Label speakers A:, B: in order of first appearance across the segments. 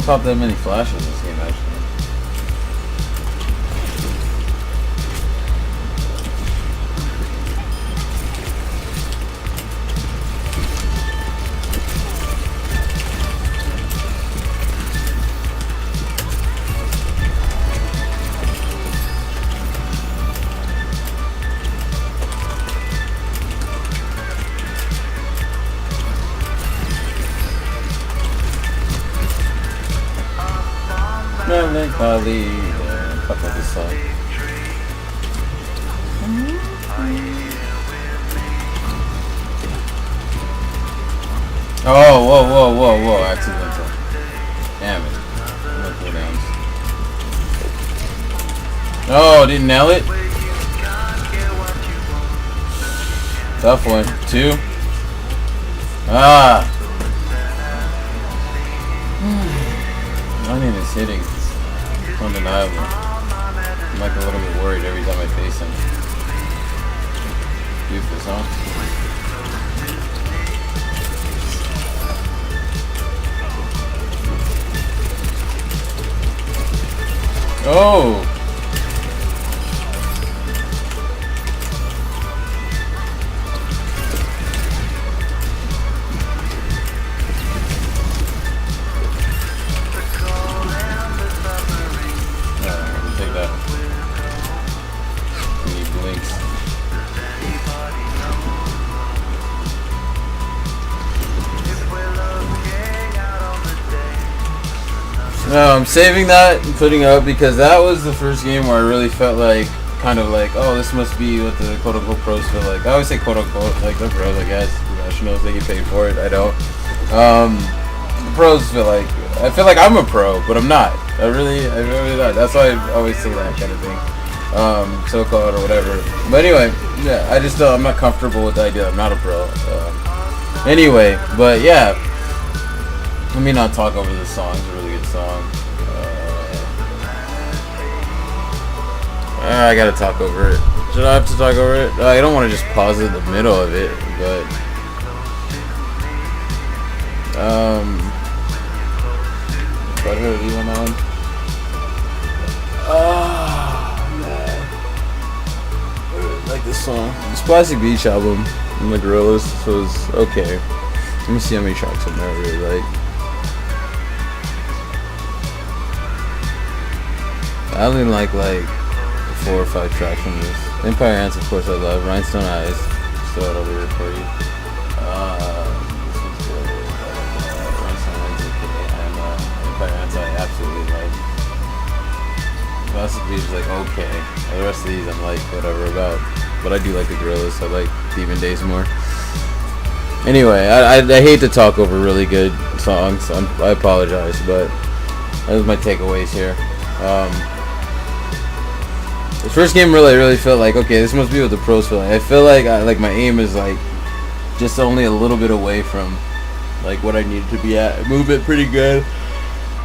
A: pop that many flashes in this game, actually. Melancholy, yeah, fuck with this song. Oh, whoa, accidental. Damn it. No cooldowns. Oh, didn't nail it? Tough one. 2. Ah. Onion is hitting. It's undeniable. I'm like a little bit worried every time I face him. Beautiful song. Oh! No, I'm saving that and putting it up because that was the first game where I really felt like, kind of like, oh, this must be what the quote-unquote pros feel like. I always say quote-unquote, like the pros, I guess. Professionals, they get paid for it. I don't. The pros feel like, I feel like I'm a pro, but I'm not. I really not. That's why I always say that kind of thing. So-called or whatever. But anyway, yeah, I just I'm not comfortable with the idea that I'm not a pro. Anyway, but yeah. Let me not talk over this song. It's a really good song. I gotta talk over it. Should I have to talk over it? I don't want to just pause in the middle of it, but do I really leave on that one? Man, I really like this song. This Plastic Beach album from the Gorillaz was okay. Let me see how many tracks on there I really like. I only like 4 or 5 tracks from this. Empire Ants, of course, I love. Rhinestone Eyes, still out over here for you. This one's good. Rhinestone Eyes, okay. And Empire Ants, I absolutely like. Plastic Beach is like okay. The rest of these I'm like whatever about. But I do like the Gorillaz. I like Demon Days more. Anyway, I hate to talk over really good songs. I apologize, but that was my takeaways here. The first game really felt like, okay, this must be what the pros feel like. I feel like my aim is like just only a little bit away from like what I needed to be at. Movement pretty good.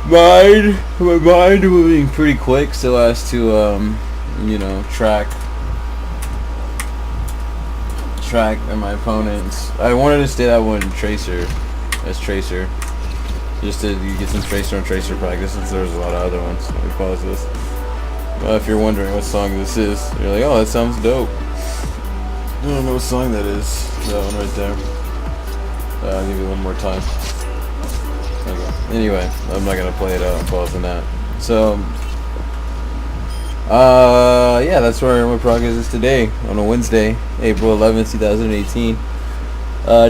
A: My mind moving pretty quick so as to you know, track my opponents. I wanted to stay that one Tracer as Tracer. Just to get some Tracer on Tracer practice since there's a lot of other ones. Let me pause this. If you're wondering what song this is, you're like, oh, that sounds dope. I don't know what song that is. That one right there. I'll give you one more time. Okay. Anyway, I'm not gonna play it out. I'm pausing that. So, yeah, that's where my progress is today on a Wednesday, April 11th, 2018.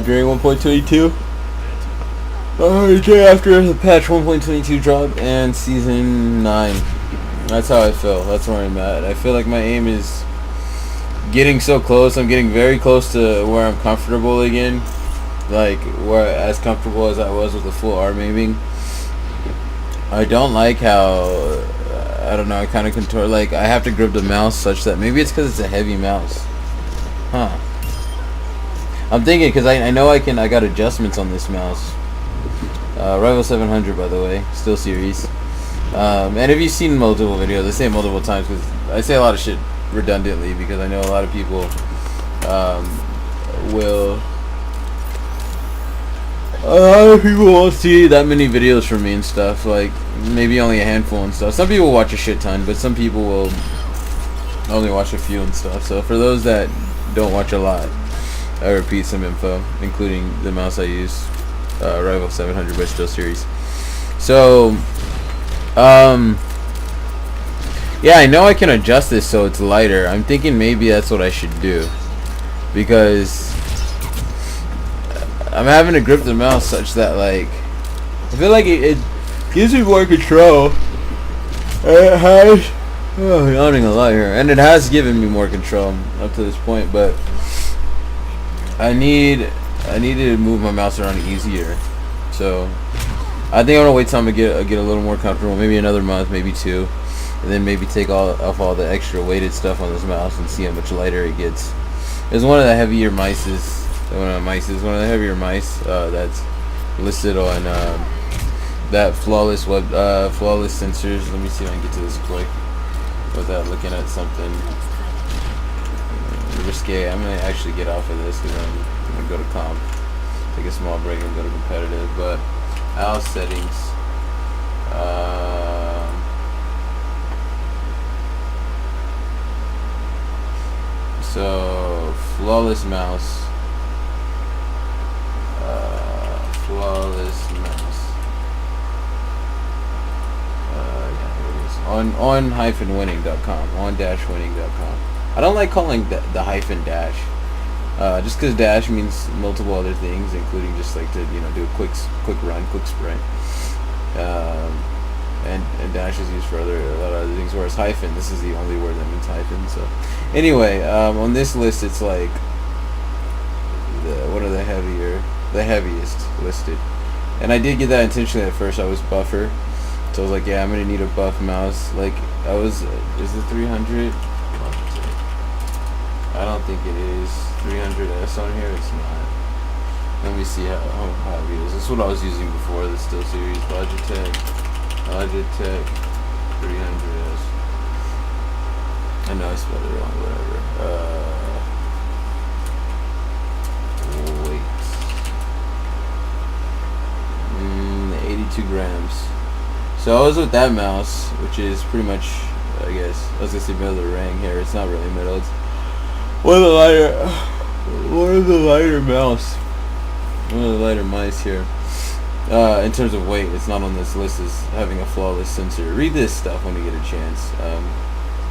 A: During 1.22. Day after the patch 1.22 drop and season 9. That's how I feel. That's where I'm at. I feel like my aim is getting so close. I'm getting very close to where I'm comfortable again. Like, where as comfortable as I was with the full arm aiming. I don't like how, I don't know, I kind of contour, like, I have to grip the mouse such that, maybe it's because it's a heavy mouse. Huh. I'm thinking, because I know I got adjustments on this mouse. Rival 700, by the way, still series. And if you've seen multiple videos, I say it multiple times because I say a lot of shit redundantly because I know a lot of people will a lot of people won't see that many videos from me and stuff. Like maybe only a handful and stuff. Some people watch a shit ton, but some people will only watch a few and stuff. So for those that don't watch a lot, I repeat some info, including the mouse I use, Rival 700 by Still Series. So, yeah, I know I can adjust this so it's lighter. I'm thinking maybe that's what I should do, because I'm having to grip the mouse such that, like, I feel like it gives me more control. And it has, I'm yawning a lot here, and it has given me more control up to this point, but I need to move my mouse around easier. So I think I'm gonna wait till I get a little more comfortable, maybe another month, maybe 2, and then maybe take off all the extra weighted stuff on this mouse and see how much lighter it gets. It's one of the heavier mices. One of the heavier mice that's listed on that flawless sensors. Let me see if I can get to this quick without looking at something risque. I'm gonna actually get off of this because I'm gonna go to comp, take a small break, and go to competitive. But AL settings. So flawless mouse. Flawless mouse. Yeah, here it is. On-winning.com. On-winning.com. I don't like calling the hyphen dash. Just because dash means multiple other things, including just like to do a quick run, quick sprint. And dash is used for a lot of other things. Whereas hyphen, this is the only word that means hyphen. So anyway, on this list, it's like one of the heaviest listed. And I did get that intentionally at first. I was buffer, so I was like, yeah, I'm gonna need a buff mouse. Like I was, is it 300? I don't think it is 300S on here. It's not. Let me see how heavy it is. This is what I was using before the Still Series Logitech 300S. I know I spelled it wrong. Whatever. Wait. 82 grams. So I was with that mouse, which is pretty much, I guess, I was gonna say middle of the ring here. It's not really middle. It's one of the lighter mice here. In terms of weight, it's not on this list as having a flawless sensor. Read this stuff when you get a chance,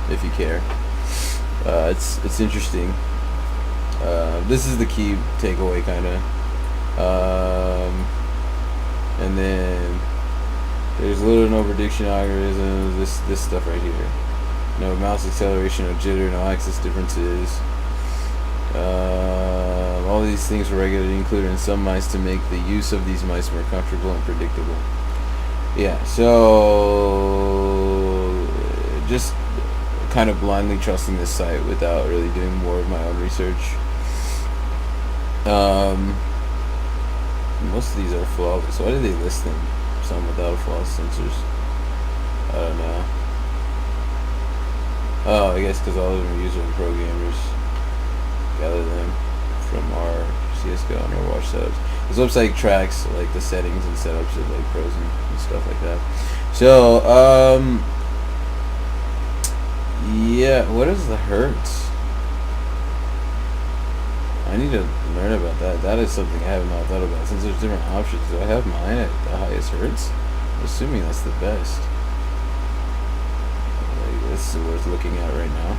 A: if you care. It's interesting. This is the key takeaway, kind of. And then there's little to no prediction algorithms. This stuff right here. No mouse acceleration, no jitter, no axis differences. All these things were regularly included in some mice to make the use of these mice more comfortable and predictable. Yeah, so just kind of blindly trusting this site without really doing more of my own research. Most of these are flawless. Why did they list them? Some without flawless sensors. I don't know. Oh, I guess because all of them are user and pro gamers. Gather them from our CSGO and Overwatch setups. This website tracks like the settings and setups of like pros and stuff like that. So, yeah, what is the hertz? I need to learn about that. That is something I have not thought about. Since there's different options, do I have mine at the highest hertz? I'm assuming that's the best. Like, this is worth looking at right now.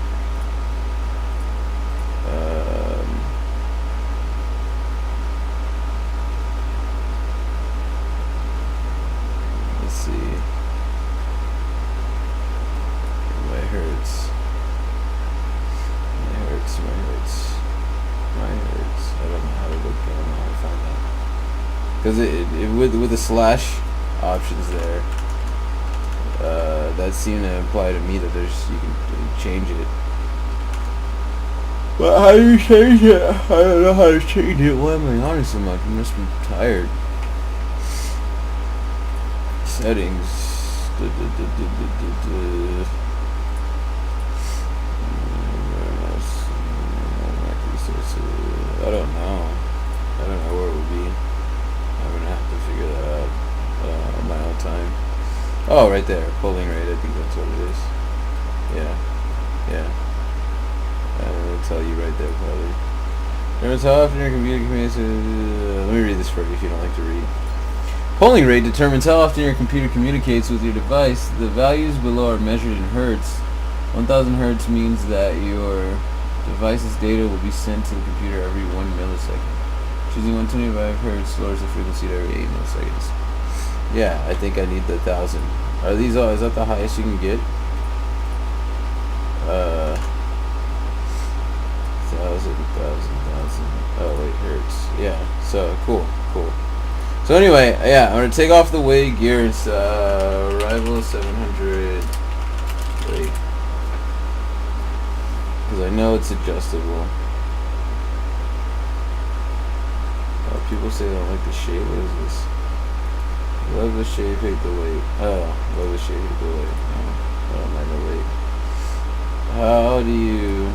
A: Let's see. My hertz. I don't know how to look. I don't know how to find that. Because with the slash options there, that seemed to imply to me that you can change it. But how do you change it? I don't know how to change it. Why am I yawning so much? I must be tired. Settings. I don't know where it would be. I haven't Oh, right there, polling rate. I think that's what it is. Yeah, yeah. It'll tell you right there, probably. Determines how often your computer communicates. Let me read this for you if you don't like to read. Polling rate determines how often your computer communicates with your device. The values below are measured in hertz. 1000 hertz means that your device's data will be sent to the computer every 1 millisecond. Choosing 125 hertz lowers the frequency to every 8 milliseconds. Yeah, I think I need the 1000. Are these all? Is that the highest you can get? 1000. Oh wait, hertz. Yeah. So cool. So anyway, yeah, I'm gonna take off the weight gear. It's rival 700 weight because I know it's adjustable. People say they don't like the shape. What is this? Love the shape, hate the weight. Oh, love the shape, hate the weight. Oh, I don't mind the weight. How do you...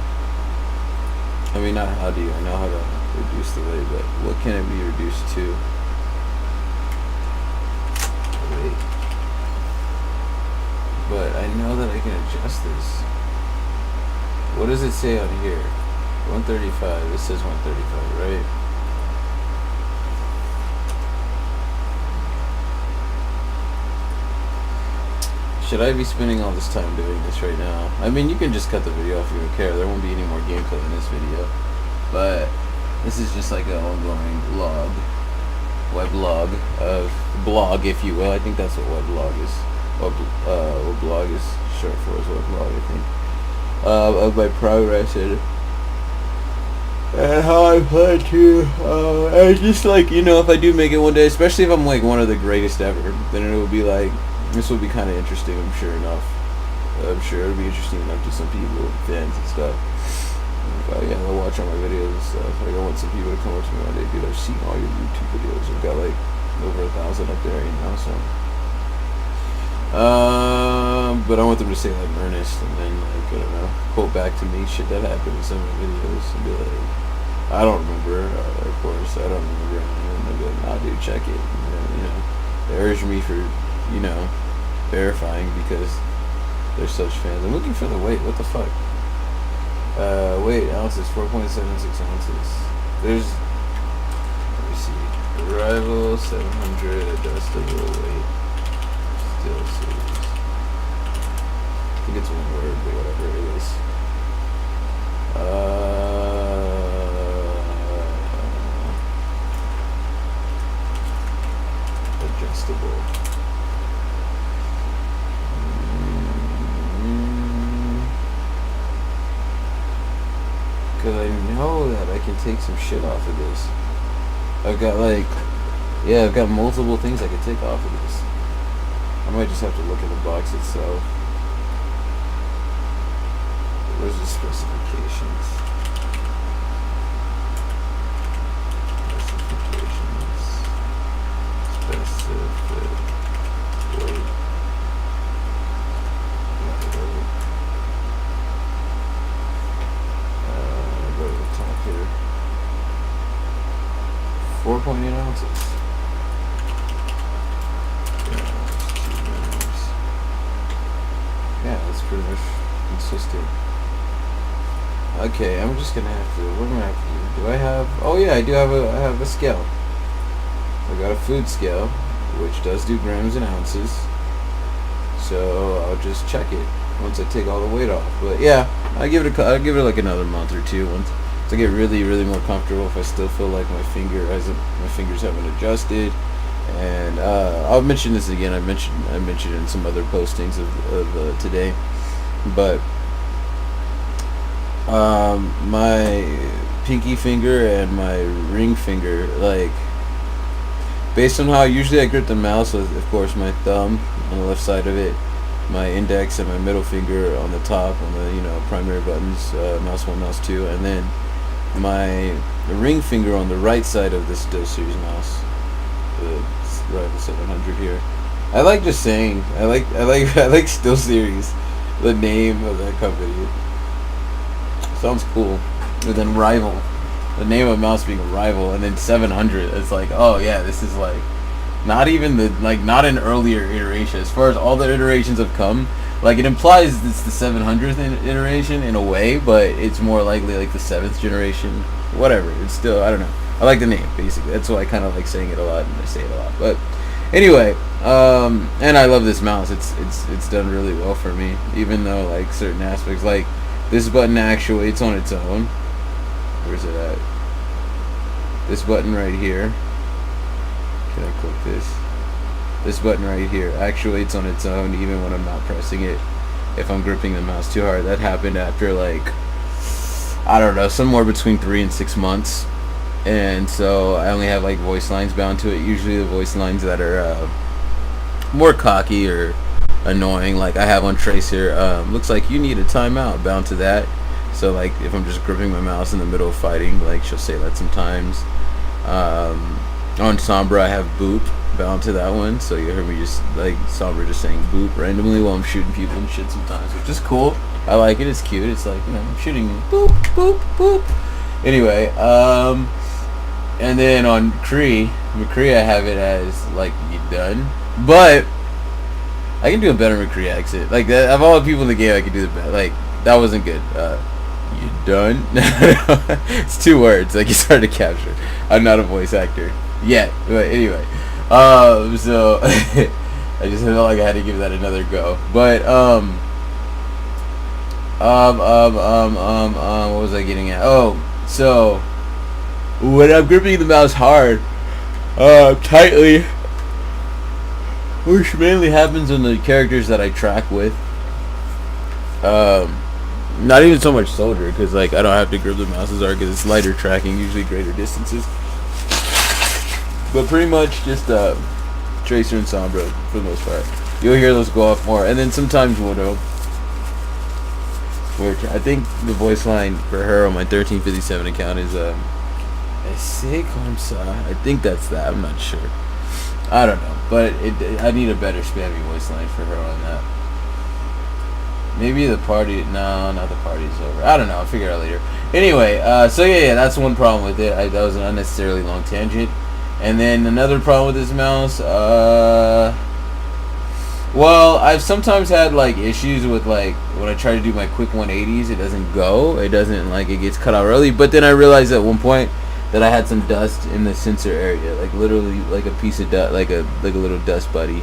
A: I mean, not how do you. I know how to reduce the weight, but what can it be reduced to? Weight. But I know that I can adjust this. What does it say on here? 135. This says 135, right? Should I be spending all this time doing this right now? I mean, you can just cut the video off if you don't care. There won't be any more gameplay in this video. But this is just like an ongoing weblog of blog, if you will. I think that's what weblog is. What blog is short for is weblog, I think. Of my progress and how I plan to. And just like, you know, if I do make it one day, especially if I'm like one of the greatest ever, then it will be like, this will be kind of interesting, I'm sure enough. I'm sure it'll be interesting enough to some people, fans and stuff. Yeah, they'll watch all my videos and stuff. Like, I want some people to come up to me one day, dude, I've seen all your YouTube videos. I've got like over 1,000 up there right now, so. But I want them to say like earnest and then like, I don't know, quote back to me shit that happened in some of the videos and be like, I don't remember, of course, I don't remember. And they'll be like, nah, dude, check it. And, you know, they urge me for, you know, verifying because they're such fans. I'm looking for the weight. What the fuck? Weight ounces, 4.76 ounces. There's, let me see, rival 700 adjustable weight. Still series. I think it's one word, but whatever it is. Adjustable. Because I know that I can take some shit off of this. I've got like, yeah, I've got multiple things I can take off of this. I might just have to look at the box itself. Where's the specifications? Specific weight. Go to the top here. 4.8 ounces. Yeah, that's pretty much consistent. Okay, I'm just gonna have to. What am I have to do? Do I have? Oh yeah, I do have a. I have a scale. I got a food scale, which does do grams and ounces. So I'll just check it once I take all the weight off. But yeah, I'll give it like another month or two once I get really more comfortable. If I still feel like my fingers haven't adjusted. And I'll mention this again. I mentioned it in some other postings of today, but my pinky finger and my ring finger, like based on how usually I grip the mouse with, of course, my thumb on the left side of it, my index and my middle finger on the top on the primary buttons, mouse 1, mouse 2, and then my ring finger on the right side of this Steel Series mouse. The Rival 700 here. I like just saying. I like Steel Series, the name of that company. Sounds cool. And then Rival, the name of mouse being Rival, and then 700. It's like, oh yeah, this is like Not even not an earlier iteration. As far as all the iterations have come, like, it implies it's the 700th iteration in a way, but it's more likely like the 7th generation. Whatever. It's still, I don't know. I like the name, basically. That's why I kind of like saying it a lot, and I say it a lot. But anyway, and I love this mouse. It's done really well for me, even though like certain aspects, like this button actuates on its own. Where's it at? This button right here. Can I click this? This button right here actuates on its own, even when I'm not pressing it. If I'm gripping the mouse too hard, that happened after like, I don't know, somewhere between 3 and 6 months. And so I only have like voice lines bound to it. Usually the voice lines that are more cocky or annoying, like I have on Tracer, looks like you need a timeout, bound to that. So like if I'm just gripping my mouse in the middle of fighting, like she'll say that sometimes. On Sombra I have boop bound to that one, so you heard me just like Sombra just saying boop randomly while I'm shooting people and shit sometimes, which is cool. I like it. It's cute. It's like, you know, I'm shooting you. Boop boop boop. Anyway, and then on McCree I have it as like, you done, but I can do a better McCree accent. Like that, of all the people in the game, I can do the best. Like that wasn't good. You done? It's 2 words. Like it's hard to capture. I'm not a voice actor yet, but anyway. So I just felt like I had to give that another go. But what was I getting at? Oh, so when I'm gripping the mouse hard, tightly, which mainly happens on the characters that I track with. Not even so much Soldier, because like I don't have to grip the mouse as hard because it's lighter tracking, usually greater distances. But pretty much just Tracer and Sombra for the most part. You'll hear those go off more, and then sometimes Widow, which I think the voice line for her on my 1357 account is I think that's that. I'm not sure. I don't know, but I need a better spammy voice line for her on that. Maybe the party. No, not the party's over. I don't know. I'll figure it out later. Anyway, so yeah, that's one problem with it. That was an unnecessarily long tangent. And then another problem with this mouse. Well, I've sometimes had like issues with like when I try to do my quick 180s, it doesn't go. It doesn't, like, it gets cut out early. But then I realized at one point that I had some dust in the sensor area, like literally like a piece of dust, like a little dust bunny,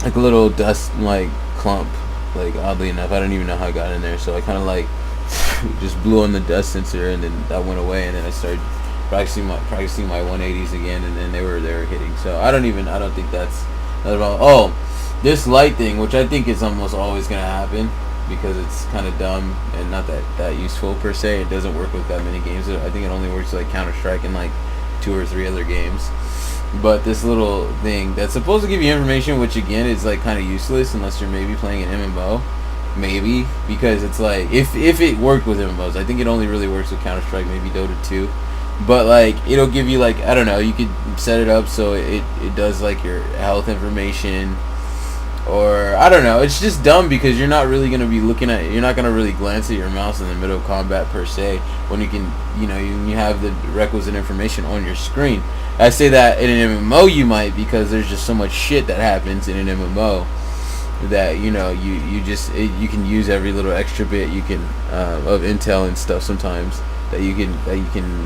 A: like a little dust like clump. Like oddly enough, I don't even know how I got in there. So I kind of like just blew on the dust sensor, and then that went away, and then I started practicing my 180s again, and then they were hitting. So I don't think that's not about. Oh, this light thing, which I think is almost always gonna happen because it's kind of dumb and not that useful per se. It doesn't work with that many games. I think it only works with like Counter-Strike and like 2 or 3 other games. But this little thing that's supposed to give you information, which again is like kind of useless unless you're maybe playing an MMO, maybe, because it's like if it worked with MMOs, I think it only really works with Counter-Strike, maybe Dota 2. But like it'll give you like, I don't know, you could set it up so it does like your health information, or I don't know. It's just dumb because you're not really gonna be you're not gonna really glance at your mouse in the middle of combat per se when you can, you have the requisite information on your screen. I say that in an MMO you might, because there's just so much shit that happens in an MMO that you can use every little extra bit you can of intel and stuff sometimes that you can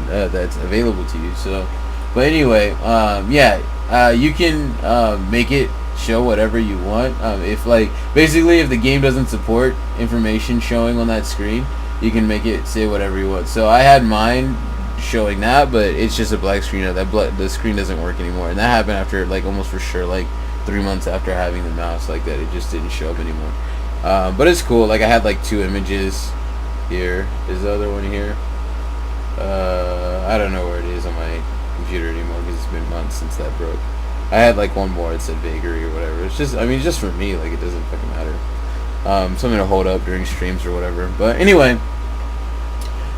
A: that's available to you. So, but anyway, you can make it show whatever you want. If the game doesn't support information showing on that screen, you can make it say whatever you want. So I had mine showing that, but it's just a black screen. The screen doesn't work anymore, and that happened after like almost for sure like 3 months after having the mouse like that. It just didn't show up anymore. But it's cool. Like I had like 2 images here. Is the other one here? I don't know where it is on my computer anymore because it's been months since that broke. I had like one more that said vagary or whatever. It's just, just for me, like it doesn't fucking matter. Something to hold up during streams or whatever. But anyway,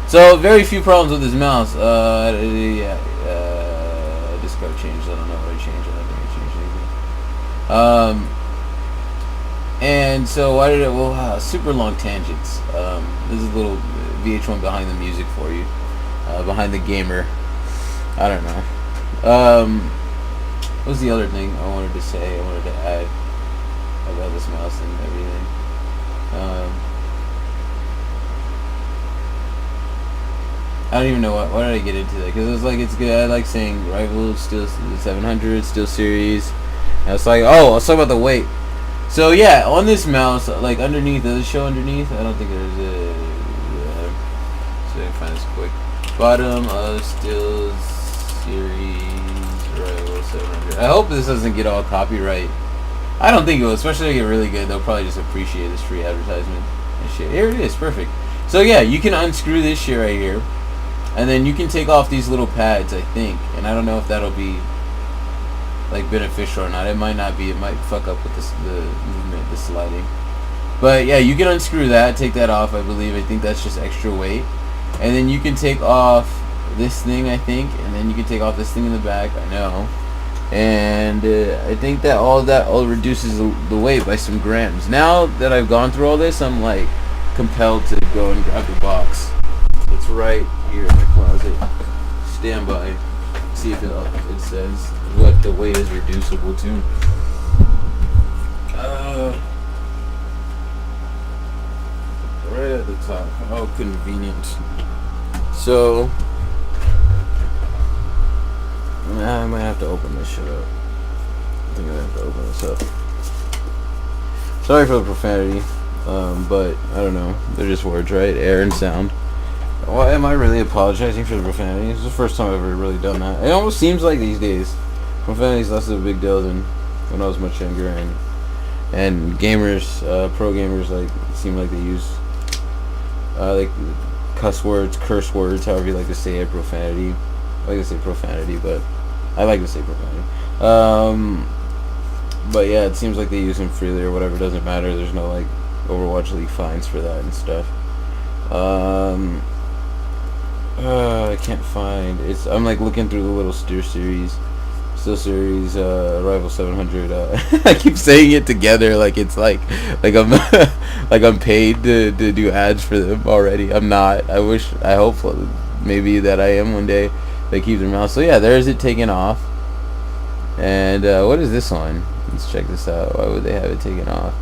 A: so very few problems with this mouse. I just got changed. I don't know what I changed. I don't think I changed anything. And so why did it? Well, super long tangents. This is a little VH1 behind the music for you, behind the gamer. I don't know. What was the other thing I wanted to say? I wanted to add about this mouse and everything. I don't even know why did I get into that, because it was like, it's good. I like saying Rival, still 700, still series. And it's like, oh, let's talk about the weight. So yeah, on this mouse, like underneath, does it show underneath? I don't think there's a. So I can find this quick. Bottom of still series Rival 700. I hope this doesn't get all copyright. I don't think it will, especially if they get really good. They'll probably just appreciate this free advertisement and shit. Here it is, perfect. So yeah, you can unscrew this shit right here. And then you can take off these little pads, I think. And I don't know if that'll be like beneficial or not. It might not be. It might fuck up with the movement, the sliding. But yeah, you can unscrew that, take that off, I believe. I think that's just extra weight. And then you can take off this thing, I think. And then you can take off this thing in the back, I know. And I think that all reduces the weight by some grams. Now that I've gone through all this, I'm like compelled to go and grab the box. It's right here in the closet. Stand by. See if it says what the weight is reducible to. Right at the top. How convenient. So I might have to open this shit up. I think I have to open this up. Sorry for the profanity, but I don't know. They're just words, right? Air and sound. Why am I really apologizing for the profanity? It's the first time I've ever really done that. It almost seems like these days profanity is less of a big deal than when I was much younger, and gamers, pro gamers, like seem like they use like cuss words, curse words, however you like to say it, profanity. I like to say profanity, but I like to say profanity. But yeah, it seems like they use them freely or whatever. It doesn't matter. There's no like Overwatch League fines for that and stuff. I can't find. I'm like looking through the little still series, Rival 700. I keep saying it together like it's like I'm like I'm paid to do ads for them already. I'm not. I hope maybe that I am one day. They keep their mouth. So yeah, there's it taken off. And what is this one? Let's check this out. Why would they have it taken off?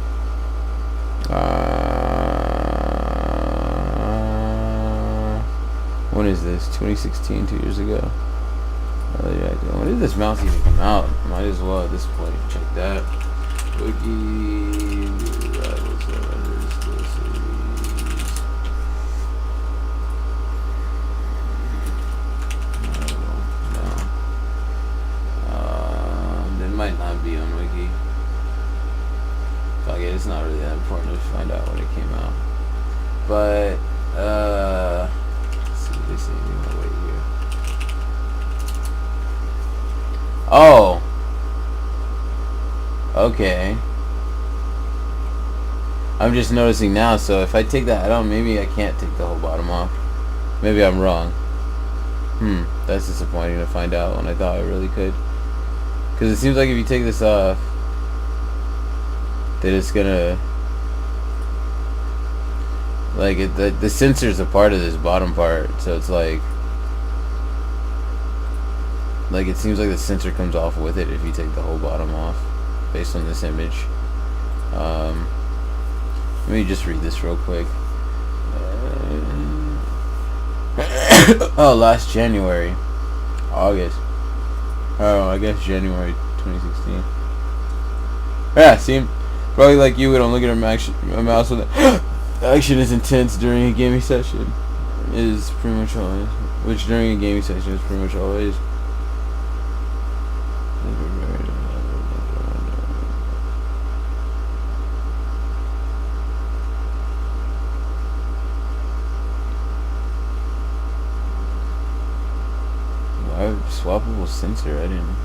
A: When is this? 2016, 2 years ago. Yeah, when did this mouse even come out? Might as well at this point check that. Wiki Rivals 700 still series. No. It might not be on Wiki. Fuck it, it's not really that important to find out when it came out. But let's see if they say anything on the way here. Oh. Okay. I'm just noticing now, so if I take that out, maybe I can't take the whole bottom off. Maybe I'm wrong. That's disappointing to find out when I thought I really could. Because it seems like if you take this off, that it's gonna... Like, the sensor's a part of this bottom part, so it's like it seems like the sensor comes off with it if you take the whole bottom off, based on this image. Let me just read this real quick. Oh, last January. August. Oh, I guess January 2016. Yeah, see, probably like you, we don't look at a mouse with it. Action is intense during a gaming session. Is pretty much always. Which during a gaming session is pretty much always. Why swappable sensor? I didn't.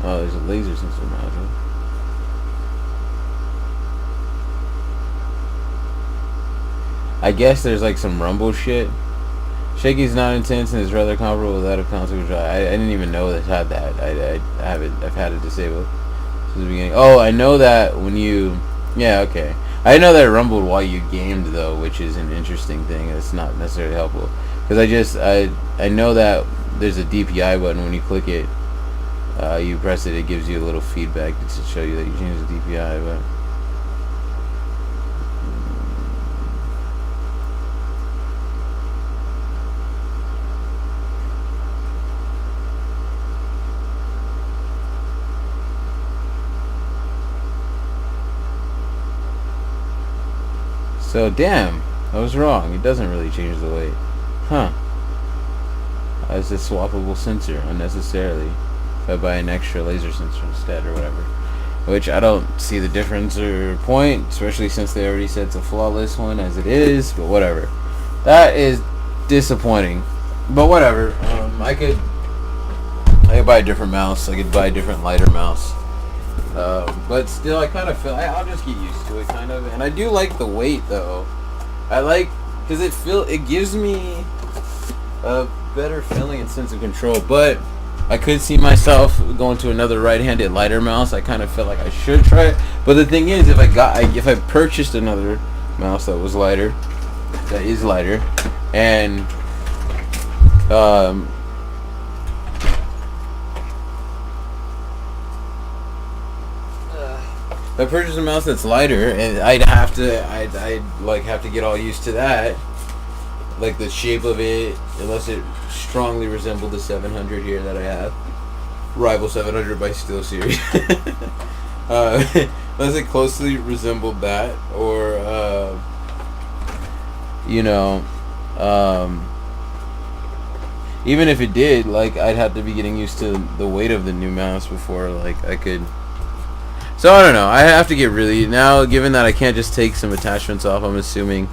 A: Oh, there's a laser sensor module. I guess there's like some rumble shit. Shaky's not intense and is rather comparable with that of console control. I didn't even know this had that. I've had it disabled since the beginning. Oh, I know that when you... Yeah, okay. I know that it rumbled while you gamed though, which is an interesting thing. It's not necessarily helpful because I know that there's a DPI button. When you click it, you press it, it gives you a little feedback to show you that you changed the DPI. But so damn, I was wrong. It doesn't really change the weight, huh? As a swappable sensor unnecessarily. If I buy an extra laser sensor instead or whatever, which I don't see the difference or point, especially since they already said it's a flawless one as it is. But whatever, that is disappointing. But whatever, I could buy a different mouse. I could buy a different lighter mouse. But still, I kind of feel I'll just get used to it, kind of. And I do like the weight though. I like because it gives me a better feeling and sense of control. But I could see myself going to another right-handed lighter mouse. I kind of feel like I should try it. But the thing is, if I purchased another mouse that was lighter, that is lighter, and if I purchase a mouse that's lighter, and I'd have to get all used to that, like the shape of it, unless it strongly resembled the 700 here that I have, rival 700 by SteelSeries. Unless it closely resembled that, or even if it did, like I'd have to be getting used to the weight of the new mouse before like I could. So I don't know. I have to get really now. Given that I can't just take some attachments off, I'm assuming,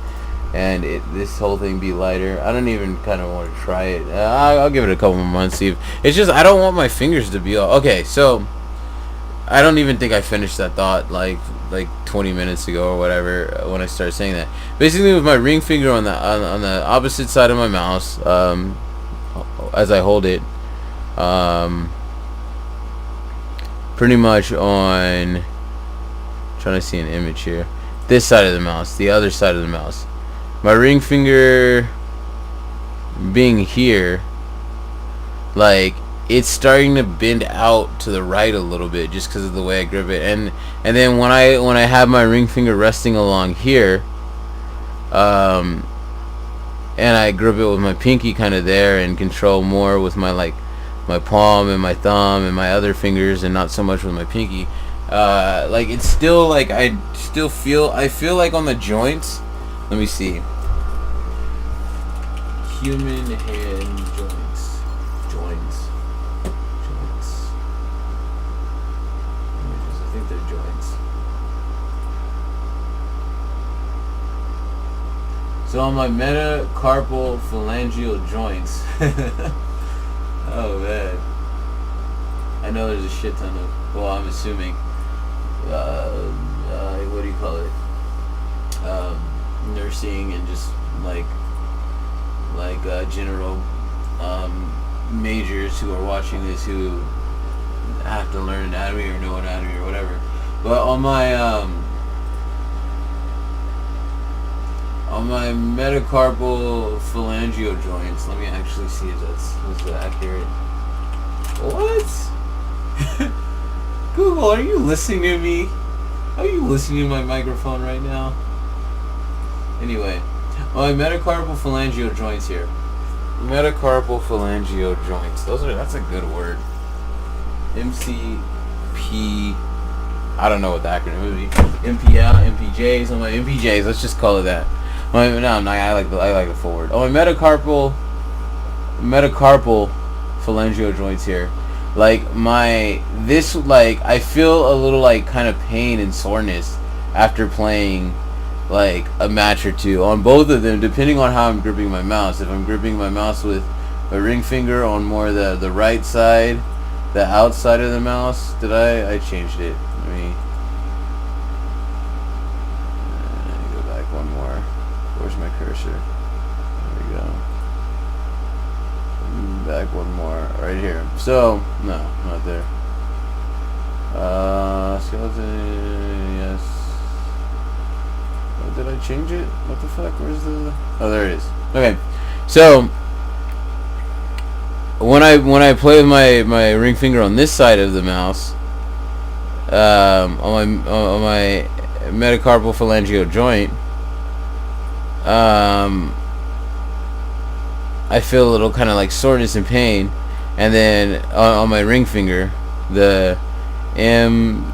A: and this whole thing be lighter. I don't even kind of want to try it. I'll give it a couple more months. See if it's just I don't want my fingers to be all. Okay, so I don't even think I finished that thought like 20 minutes ago or whatever when I started saying that. Basically, with my ring finger on the opposite side of my mouse, as I hold it, pretty much on, trying to see an image here, this side of the mouse, the other side of the mouse, my ring finger being here, like it's starting to bend out to the right a little bit just because of the way I grip it, and then when I have my ring finger resting along here, and I grip it with my pinky kind of there and control more with my my palm and my thumb and my other fingers and not so much with my pinky, like it's still like I feel like on the joints. Let me see. Human hand joints. I think they're joints. So on my metacarpal phalangeal joints. Oh man, I know there's a shit ton of. Well, I'm assuming. What do you call it? Nursing and just like general majors who are watching this who have to learn anatomy or know anatomy or whatever. But on my metacarpal phalangeal joints, let me actually see if that's accurate. What? Google, are you listening to me? Are you listening to my microphone right now? Anyway, my metacarpal phalangeal joints here. Metacarpal phalangeal joints. That's a good word. MCP. I don't know what the acronym would be. MPL, MPJs. On my MPJs, let's just call it that. I like the full word. Oh, my metacarpal phalangeal joints here. Like I feel a little like kind of pain and soreness after playing like a match or two on both of them, depending on how I'm gripping my mouse. If I'm gripping my mouse with my ring finger on more the right side, the outside of the mouse. I changed it. Let me go back one more. Where's my cursor? There we go. Back one more. Right here. So, no, not there. Skeleton, yes. Did I change it? What the fuck? Where's the... Oh, there it is. Okay. So, when I play with my ring finger on this side of the mouse, on my metacarpal phalangeal joint, I feel a little kind of like soreness and pain, and then on my ring finger, the MCJ,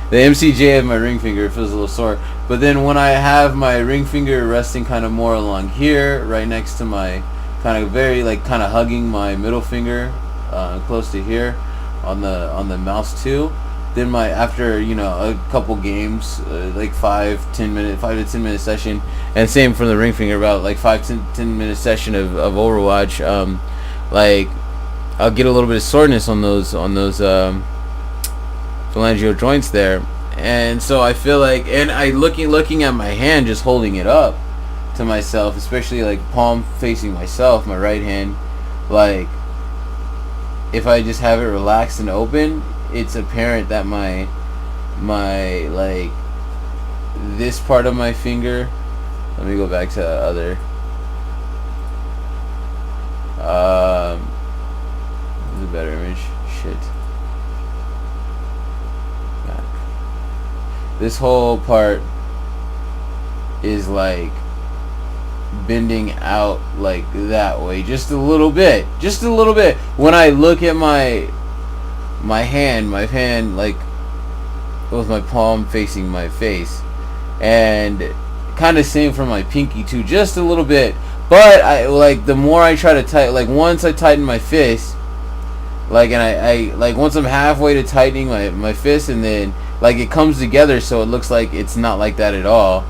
A: the MCJ of my ring finger feels a little sore. But then when I have my ring finger resting kind of more along here, right next to my kind of kind of hugging my middle finger, close to here, on the mouse too. Then after a couple games, like 5 to 10 minute session, and same for the ring finger, about like 5 to 10 minute session of Overwatch, like I'll get a little bit of soreness on those phalangeal joints there. And so I feel like, and I looking at my hand, just holding it up to myself, especially like palm facing myself, my right hand, like if I just have it relaxed and open, it's apparent that my like this part of my finger, let me go back to the other, this is a better image, shit, back. This whole part is like bending out like that way, just a little bit. When I look at my hand like with my palm facing my face, and kind of same for my pinky too, just a little bit. But I like, the more I try to tighten, like once I tighten my fist, like, and I like once I'm halfway to tightening my fist, and then like it comes together so it looks like it's not like that at all,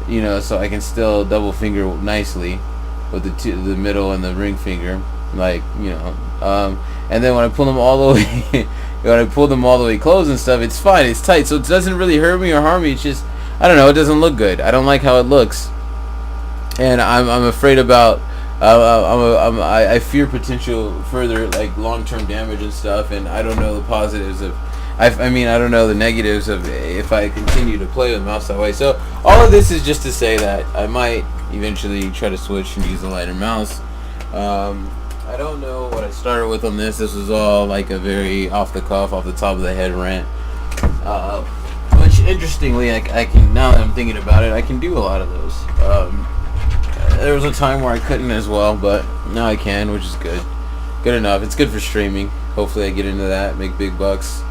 A: so I can still double finger nicely with the middle and the ring finger, like, and then when I pull them all the way closed and stuff, it's fine, it's tight, so it doesn't really hurt me or harm me. It's just, I don't know, it doesn't look good. I don't like how it looks, and I'm afraid about I fear potential further like long-term damage and stuff, and I don't know the positives of I don't know the negatives of if I continue to play with the mouse that way. So all of this is just to say that I might eventually try to switch and use a lighter mouse. I don't know what I started with on this. This was all like a very off the cuff, off the top of the head rant. Which interestingly, I can, now that I'm thinking about it, I can do a lot of those. There was a time where I couldn't as well, but now I can, which is good. Good enough. It's good for streaming. Hopefully I get into that, make big bucks.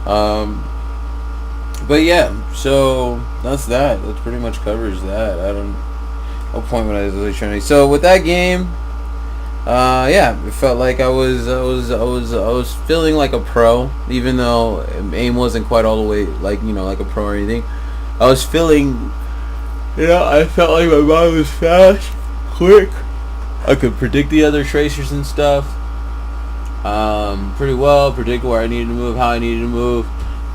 A: But yeah, so that's that. That pretty much covers that. What point was I really trying to? So with that game, yeah, it felt like I was feeling like a pro, even though aim wasn't quite all the way like like a pro or anything. I was feeling, I felt like my mind was fast, quick. I could predict the other tracers and stuff pretty well, predict where I needed to move, how I needed to move,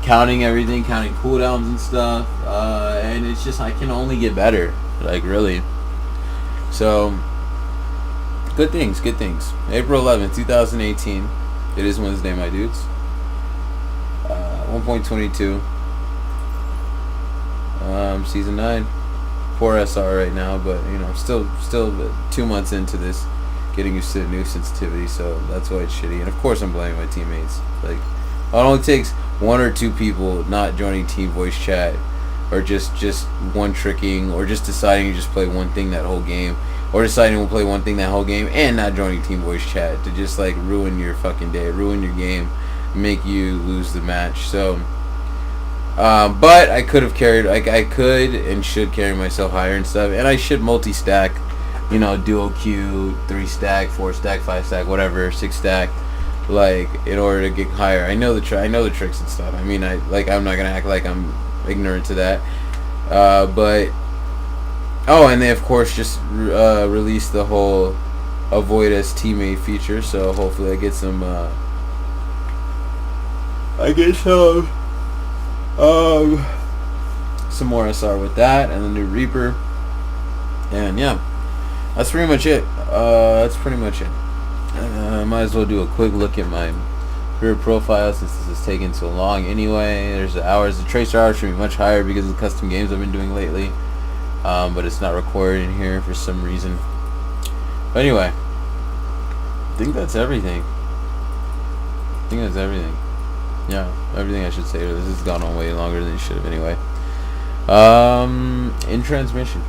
A: counting everything, counting cooldowns and stuff, and it's just, I can only get better, like, really. So good things. April 11th, 2018. It is Wednesday, my dudes. 1.22. Season 9. 4 SR right now, but still 2 months into this, getting used to the new sensitivity, so that's why it's shitty. And of course I'm blaming my teammates. Like, it only takes 1 or 2 people not joining team voice chat, or just one tricking, or just deciding to just play one thing that whole game, or deciding to play one thing that whole game and not joining team voice chat, to just like ruin your fucking day, ruin your game, make you lose the match. So but I could have carried, like, I could and should carry myself higher and stuff, and I should multi-stack, dual Q, 3 stack, 4 stack, 5 stack, whatever, 6 stack, like, in order to get higher. I know the tricks and stuff. I'm not gonna act like I'm ignorant to that. But and they of course just released the whole avoid as teammate feature, so hopefully I get some some more SR with that, and the new Reaper, and yeah, that's pretty much it. Might as well do a quick look at my creator profile since this is taking so long anyway. There's the hours. The tracer hours should be much higher because of the custom games I've been doing lately. But it's not recorded in here for some reason. But anyway, I think that's everything. Yeah, everything I should say. This has gone on way longer than it should have anyway. In transmission.